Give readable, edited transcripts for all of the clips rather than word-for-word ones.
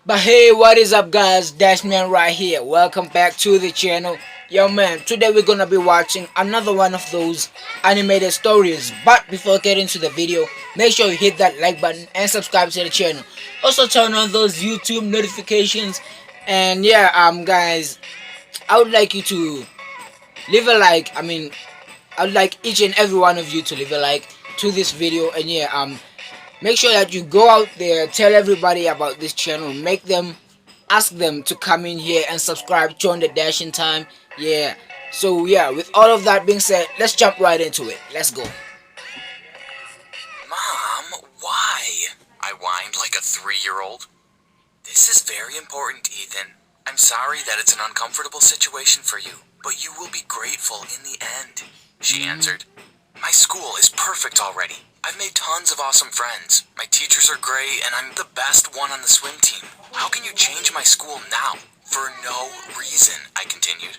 But hey, what is up guys, Dashman right here. Welcome back to the channel. Yo man, today we're gonna be watching another one of those animated stories. But before getting to the video, make sure you hit that like button and subscribe to the channel. Also turn on those YouTube notifications. And yeah, guys, I would like you to leave a like. I would like each and every one of you to leave a like to this video. And yeah, make sure that you go out there, tell everybody about this channel, ask them to come in here and subscribe, join the dashing time. Yeah. So yeah, with all of that being said, let's jump right into it. Let's go. Mom, why? I whined like a 3-year-old. This is very important, Ethan. I'm sorry that it's an uncomfortable situation for you, but you will be grateful in the end, she answered. My school is perfect already. I've made tons of awesome friends. My teachers are great, and I'm the best one on the swim team. How can you change my school now? For no reason, I continued.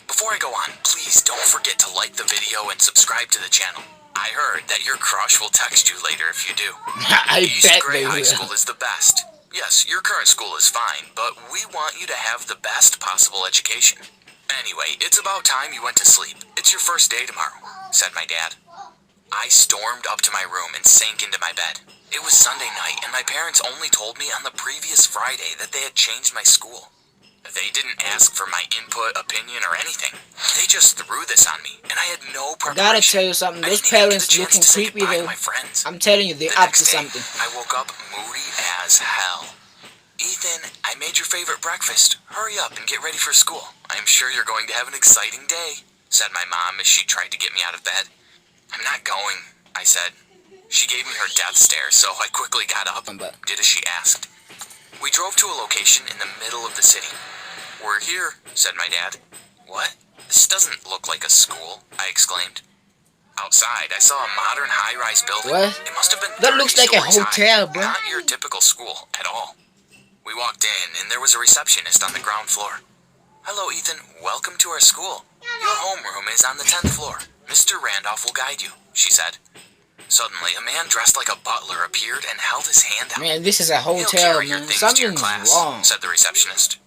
Before I go on, please don't forget to like the video and subscribe to the channel. I heard that your crush will text you later if you do. I East bet Gray they High will. School is the best. Yes, your current school is fine, but we want you to have the best possible education. Anyway, it's about time you went to sleep. It's your first day tomorrow, said my dad. I stormed up to my room and sank into my bed. It was Sunday night, and my parents only told me on the previous Friday that they had changed my school. They didn't ask for my input, opinion, or anything. They just threw this on me, and I had no I preparation. gotta tell you something, I those didn't even get parents a chance looking to say creepy goodbye though. to my friends. I'm telling you, they're The up to next day, something. I woke up moody as hell. Ethan, I made your favorite breakfast. Hurry up and get ready for school. I'm sure you're going to have an exciting day, said my mom as she tried to get me out of bed. I'm not going, I said. She gave me her death stare, so I quickly got up, did as she asked. We drove to a location in the middle of the city. We're here, said my dad. What? This doesn't look like a school, I exclaimed. Outside, I saw a modern high-rise building. What? It must have been That 30 looks like a stories hotel, high. bro. Not your typical school at all. We walked in, and there was a receptionist on the ground floor. Hello, Ethan. Welcome to our school. Your homeroom is on the 10th floor. Mr. Randolph will guide you, she said. Suddenly, a man dressed like a butler appeared and held his hand out. Man, this is a He'll hotel, carry your man. things to your Something's class, wrong. said the receptionist.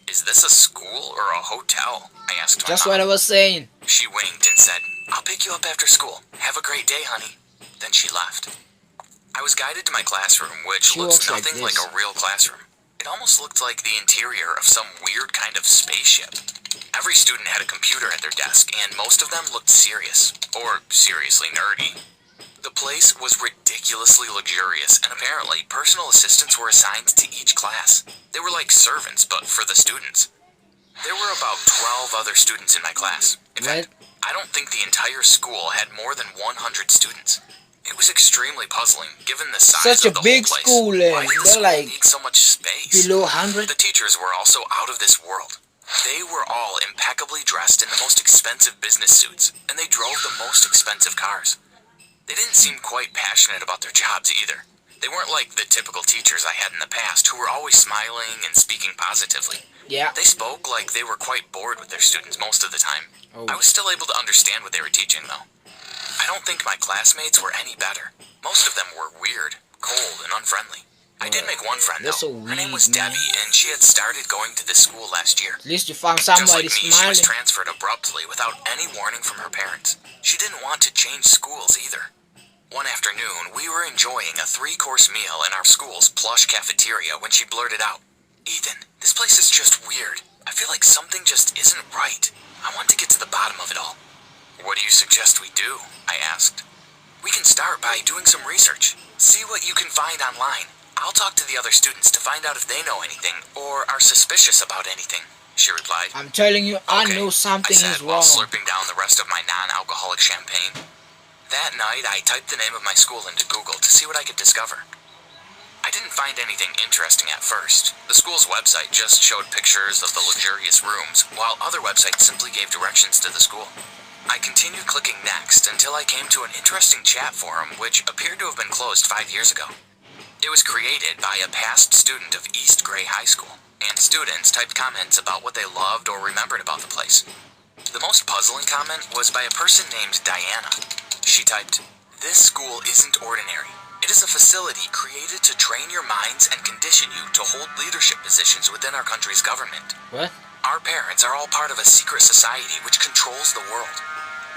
Is this a school or a hotel? I asked my Just mom. what I was saying. She winked and said, I'll pick you up after school. Have a great day, honey. Then she left. I was guided to my classroom, which She looks walks like nothing like this. a real classroom. It almost looked like the interior of some weird kind of spaceship. Every student had a computer at their desk, and most of them looked serious, or seriously nerdy. The place was ridiculously luxurious, and apparently personal assistants were assigned to each class. They were like servants, but for the students. There were about 12 other students in my class. In fact, I don't think the entire school had more than 100 students. It was extremely puzzling, given the size Such of a the big whole place. school, Why did the they're school like need so much space? below 100. The teachers were also out of this world. They were all impeccably dressed in the most expensive business suits, and they drove the most expensive cars. They didn't seem quite passionate about their jobs either. They weren't like the typical teachers I had in the past who were always smiling and speaking positively. Yeah. They spoke like they were quite bored with their students most of the time. Oh. I was still able to understand what they were teaching, though. I don't think my classmates were any better. Most of them were weird, cold, and unfriendly. I did make one friend, That's so though. Her name was weird, man. Debbie, and she had started going to this school last year. At least you found Just somebody like me, she smiling. was transferred abruptly without any warning from her parents. She didn't want to change schools either. One afternoon, we were enjoying a 3-course meal in our school's plush cafeteria when she blurted out, Ethan, this place is just weird. I feel like something just isn't right. I want to get to the bottom of it all. What do you suggest we do? I asked. We can start by doing some research. See what you can find online. I'll talk to the other students to find out if they know anything or are suspicious about anything, she replied. I'm telling you, I Okay, know something I said is while wrong. slurping down the rest of my non-alcoholic champagne. That night, I typed the name of my school into Google to see what I could discover. I didn't find anything interesting at first. The school's website just showed pictures of the luxurious rooms, while other websites simply gave directions to the school. I continued clicking next until I came to an interesting chat forum which appeared to have been closed 5 years ago. It was created by a past student of East Gray High School, and students typed comments about what they loved or remembered about the place. The most puzzling comment was by a person named Diana. She typed, This school isn't ordinary. It is a facility created to train your minds and condition you to hold leadership positions within our country's government. What? Our parents are all part of a secret society which controls the world.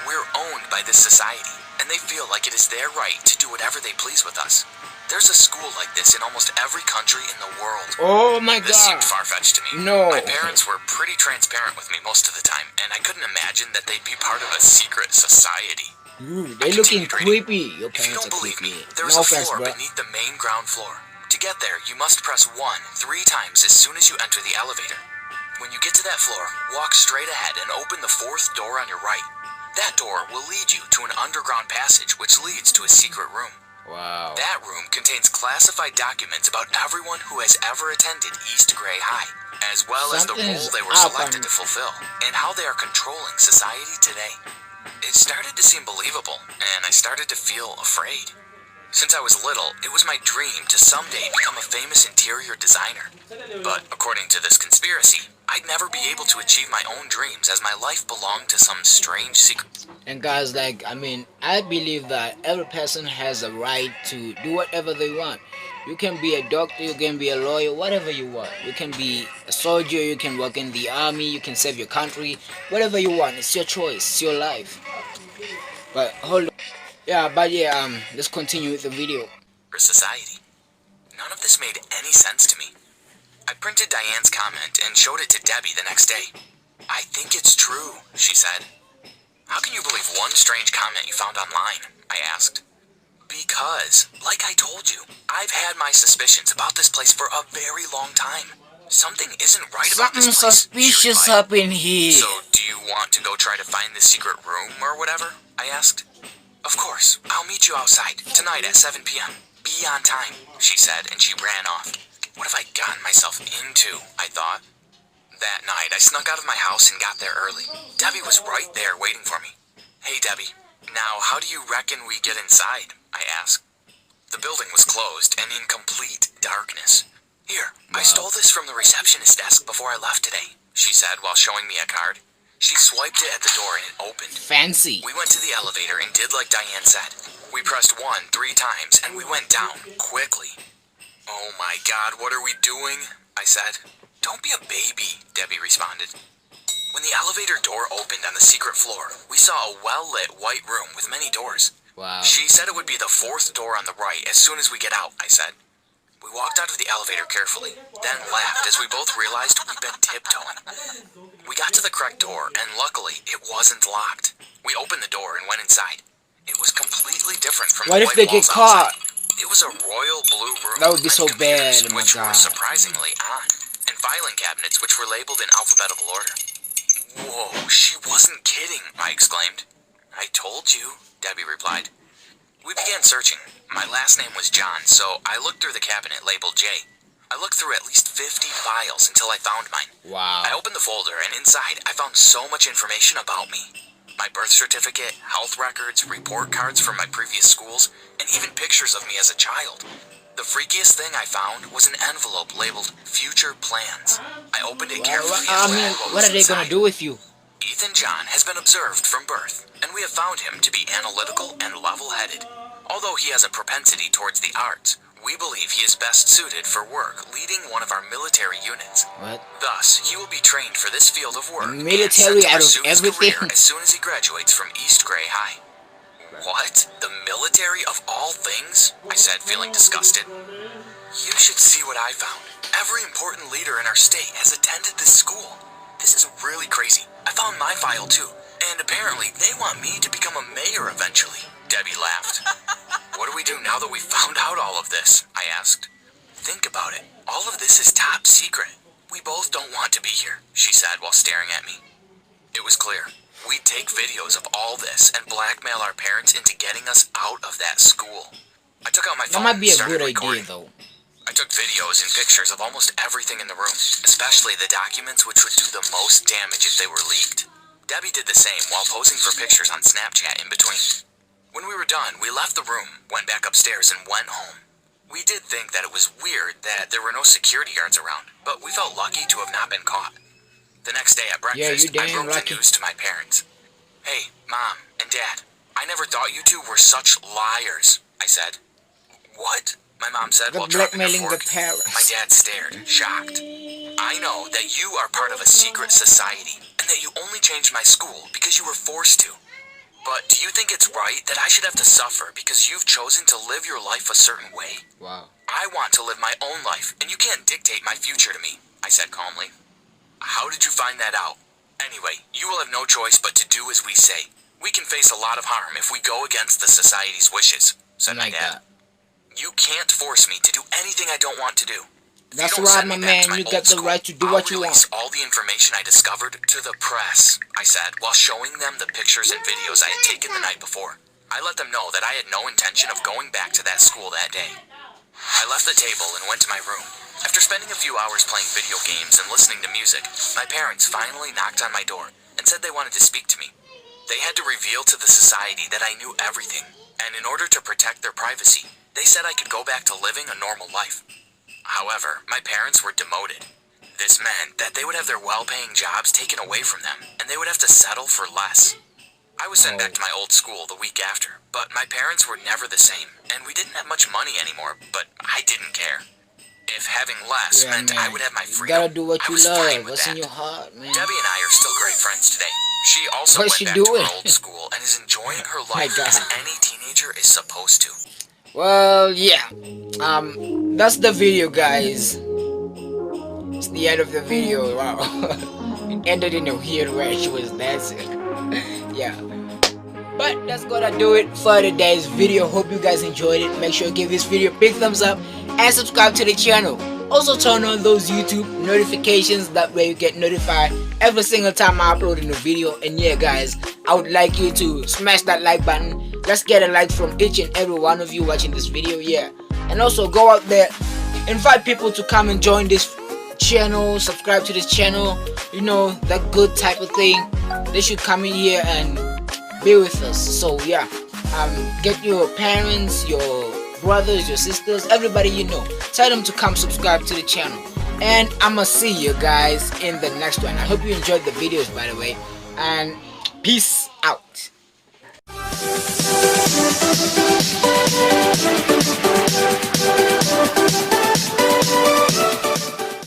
We're owned by this society, and they feel like it is their right to do whatever they please with us. There's a school like this in almost every country in the world. Oh my This god. seemed far-fetched to me. No. My parents were pretty transparent with me most of the time, and I couldn't imagine that they'd be part of a secret society. Dude, they looking creepy. Your If you parents don't are believe creepy. me, there is No a offense, floor bro. beneath the main ground floor. To get there, you must press 1 3 times as soon as you enter the elevator. When you get to that floor, walk straight ahead and open the 4th door on your right. That door will lead you to an underground passage which leads to a secret room. Wow. That room contains classified documents about everyone who has ever attended East Gray High, as well as the Something's role they were up selected on- to fulfill, and how they are controlling society today. It started to seem believable, and I started to feel afraid. Since I was little, it was my dream to someday become a famous interior designer. But according to this conspiracy, I'd never be able to achieve my own dreams as my life belonged to some strange secret. And guys, like, I mean, I believe that every person has a right to do whatever they want. You can be a doctor, you can be a lawyer, whatever you want. You can be a soldier, you can work in the army, you can save your country, whatever you want. It's your choice, it's your life. But hold on. Yeah, but yeah, let's continue with the video. Society. None of this made any sense to me. I printed Diane's comment and showed it to Debbie the next day. I think it's true, she said. How can you believe one strange comment you found online? I asked. Because, like I told you, I've had my suspicions about this place for a very long time. Something isn't right about Something this place. she suspicious replied. up in here. So, do you want to go try to find the secret room or whatever? I asked. Of course, I'll meet you outside, tonight at 7 p.m. Be on time, she said, and she ran off. What have I gotten myself into, I thought. That night, I snuck out of my house and got there early. Debbie was right there waiting for me. Hey, Debbie, now how do you reckon we get inside? I asked. The building was closed and in complete darkness. Here, I stole this from the receptionist desk before I left today, she said while showing me a card. She swiped it at the door and it opened. Fancy. We went to the elevator and did like Diane said. We pressed 1 3 times and we went down quickly. Oh my god, what are we doing? I said. Don't be a baby, Debbie responded. When the elevator door opened on the secret floor, we saw a well-lit white room with many doors. Wow. She said it would be the 4th door on the right as soon as we get out, I said. We walked out of the elevator carefully, then laughed as we both realized we'd been tiptoeing. We got to the correct door, and luckily, it wasn't locked. We opened the door and went inside. It was completely different from What the if white they get walls caught? outside. It was a royal blue room. That would be with so computers, bad, oh my which were God. surprisingly on, and filing cabinets which were labeled in alphabetical order. Whoa, she wasn't kidding, I exclaimed. I told you, Debbie replied. We began searching. My last name was John, so I looked through the cabinet labeled J. I looked through at least 50 files until I found mine. Wow. I opened the folder, and inside I found so much information about me. My birth certificate, health records, report cards from my previous schools, and even pictures of me as a child. The freakiest thing I found was an envelope labeled Future Plans. I opened it carefully I and mean, read what was are they gonna inside. do with you? Ethan John has been observed from birth, and we have found him to be analytical and level-headed. Although he has a propensity towards the arts, we believe he is best suited for work leading one of our military units. What? Thus, he will be trained for this field of work Military and set to out of pursue his everything? career as soon as he graduates from East Gray High. What? The military of all things? I said, feeling disgusted. You should see what I found. Every important leader in our state has attended this school. This is really crazy. I found my file too, and apparently they want me to become a mayor eventually. Debbie laughed. What do we do now that we found out all of this? I asked. Think about it. All of this is top secret. We both don't want to be here, she said while staring at me. It was clear. We'd take videos of all this and blackmail our parents into getting us out of that school. I took out my That phone might be and a started good recording. idea, though. I took videos and pictures of almost everything in the room, especially the documents which would do the most damage if they were leaked. Debbie did the same while posing for pictures on Snapchat in between. When we were done, we left the room, went back upstairs, and went home. We did think that it was weird that there were no security guards around, but we felt lucky to have not been caught. The next day at breakfast, you I damn broke lucky. the news to my parents. Hey, Mom and Dad, I never thought you two were such liars, I said. What? My mom said The while dropping her blackmailing the fork. parents. My dad stared, shocked. I know that you are part of a secret society and that you only changed my school because you were forced to. But do you think it's right that I should have to suffer because you've chosen to live your life a certain way? Wow. I want to live my own life, and you can't dictate my future to me, I said calmly. How did you find that out? Anyway, you will have no choice but to do as we say. We can face a lot of harm if we go against the society's wishes, said my dad. You can't force me to do anything I don't want to do. That's right, my man. You got the right to do what you want. I'll release all the information I discovered to the press, I said, while showing them the pictures and videos I had taken the night before. I let them know that I had no intention of going back to that school that day. I left the table and went to my room. After spending a few hours playing video games and listening to music, my parents finally knocked on my door and said they wanted to speak to me. They had to reveal to the society that I knew everything, and in order to protect their privacy, they said I could go back to living a normal life. However, my parents were demoted. This meant that they would have their well-paying jobs taken away from them, and they would have to settle for less. I was sent back to my old school the week after, but my parents were never the same, and we didn't have much money anymore, but I didn't care. If having less meant man. I would have my You freedom, gotta do what I you was fine love. with What's that. in your heart, man? Debbie and I are still great friends today. She also What's went she back doing? to her old school and is enjoying her life God. as any teenager is supposed to. Well, yeah. That's the video, guys. It's the end of the video. Wow. It ended in a weird way. She was dancing. Yeah. But that's gonna do it for today's video. Hope you guys enjoyed it. Make sure you give this video a big thumbs up and subscribe to the channel. Also turn on those YouTube notifications, that way you get notified every single time I upload a new video. And yeah guys, I would like you to smash that like button. Let's get a like from each and every one of you watching this video. Yeah, and also go out there, invite people to come and join this channel, subscribe to this channel, you know, that good type of thing. They should come in here and be with us. So yeah, get your parents, your brothers, your sisters, everybody you know, tell them to come subscribe to the channel. And I'ma see you guys in the next one. I hope you enjoyed the videos, by the way, and peace out.